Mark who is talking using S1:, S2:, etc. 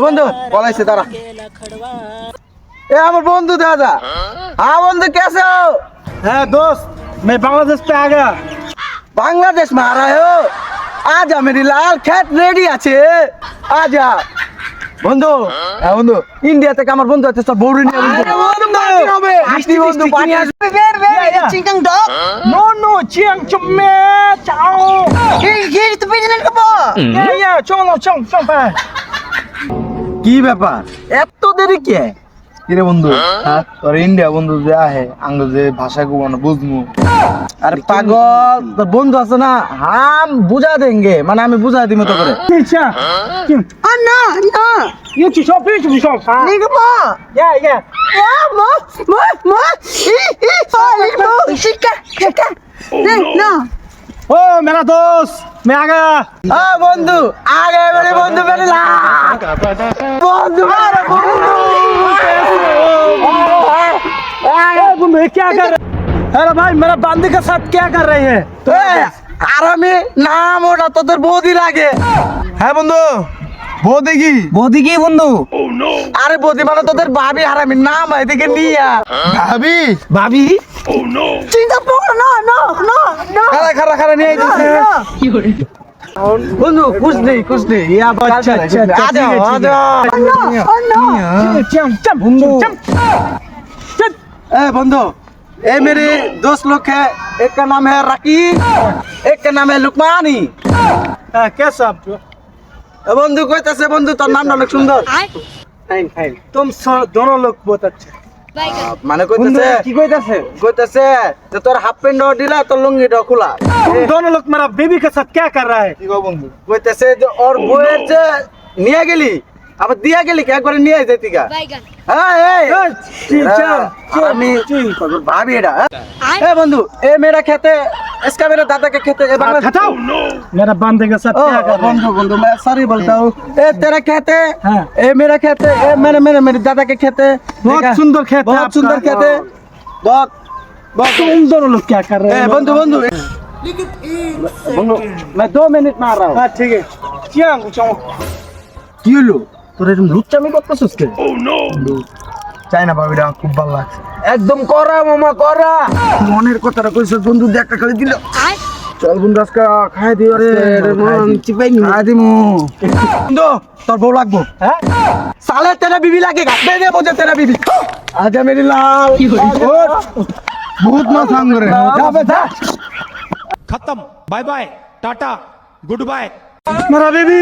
S1: বন্ধু বলাইছে তারা ए আমার বন্ধু दादा हाँ बंधु कैसे हो
S2: है दोस्त मैं बांग्लादेश पे आ गया।
S1: बांग्लादेश में आ रहे हो आजा मेरी लाल खेत रेडी আছে आजा বন্ধু বন্ধু ইন্ডিয়া থেকে আমার বন্ধু আছে সব বউরি নিয়ে বন্ধু আসি বন্ধু পানি আসবে বের বের চিংকাং ডগ
S2: नो नो चिंग चुम्मे चाओ
S1: এই তো পেছনে কাপো
S2: या चलो चल चल भाई।
S1: কি ব্যাপার এত দেরি কে কিরে বন্ধু তোর ইন্ডিয়া বন্ধু যে আহে আঙ্গ যে ভাষা কো না বুঝমু আরে পাগল তোর বন্ধু আছে না হাম বুঝা দেंगे মানে আমি বুঝা দিমু তো করে
S2: अच्छा
S1: না না
S2: ये चुप चुप
S1: নি কাপো
S2: या
S1: ya mo শিকা শিকা না
S2: ओ मेरा दोस्त मैं आ गया।
S1: বন্ধু আগে বলে বন্ধু মেরে লা বন্ধু মারো
S2: बंधु ये क्या कर रहे? अरे भाई मेरा बांदी के साथ क्या कर रहे हैं?
S1: আর আমি নাম ওটা তোদের বৌদি লাগে
S2: है बंधु
S1: বৌদি কি
S2: बॉडी की बंधु
S1: আরে বৌদি মানে তোদের ভাবি হারামি নাম এদিকে নিয়া ভাবি
S2: भाभी
S1: চিন্তা পড় না না না না খারা খারা খারা নিয়ে আইছে বন্ধু कुछ नहीं या
S2: अच्छा, अच्छा,
S1: आ जाओ
S2: ठीक है,
S1: आ
S2: ठीक है।
S1: जाओ
S2: चम चम बंधु चम
S1: ए बंधु ए मेरे दोस्त लोग है एक का नाम है रकी एक का नाम है लुकमानी
S2: कैसा आप
S1: বন্ধু কইতাছে বন্ধু তোর নামটা অনেক সুন্দর
S2: फाइन फाइन तुम दोनों लोग बहुत अच्छे।
S1: মানে
S2: বন্ধু
S1: কইতাছে
S2: কি কইতাছে
S1: কইতাছে যে তোর হাফ প্যান্ট দিলা তোর লুঙ্গিটা খোলা
S2: तुम दोनों लोग मेरा बेबी के साथ क्या कर रहा है?
S1: কি গো বন্ধু কইতাছে যে ওর বউয়ের যে নিয়ে গেলি আবার দিয়া গেলি কি একবারে নিয়ে যাইতি গা হ্যাঁ এই আমি ভাবি এটা ए बंधु ए मेरा खेत है इसका मेरे दादा के खेत है बांग्ला
S2: हटाओ मेरा बांधे के साथ क्या कर रहे
S1: बंधु बंधु मैं सॉरी बोलता हूँ ए तेरा खेत है
S2: हाँ।
S1: ए मेरा खेत है ए मेरे दादा के खेत है
S2: बहुत
S1: देखा?
S2: सुंदर खेत है
S1: बहुत
S2: आपका।
S1: सुंदर खेत है बहुत बहुत
S2: तुम दोनों लोग क्या कर रहे
S1: ए
S2: हैं?
S1: बंधु बंधु बंधु मैं 2 मिनट में आ रहा हूँ
S2: हाँ ठीक है चियांग चलो
S1: কি হলো তোর এরকম লুচ্চামি করতেছিস কে ও নো চাইনা ভাবিটা খুব ভালো লাগছে একদম করা মামা করা মনের কথাটা কইছিস বন্ধু দেখ একটা খালি দিল চল বন্ধু আজকে খাই দিও রে মন চিপাই নি খাই দিমু বন্ধু তোর বউ লাগবো
S2: हैं?
S1: साले तेरा बीवी लगेगा दे दे मुझे तेरा बीवी आजा मेरी लाल बहुत ना सांग रे जा बेटा
S3: खत्म bye bye tata goodbye
S2: मेरा बेबी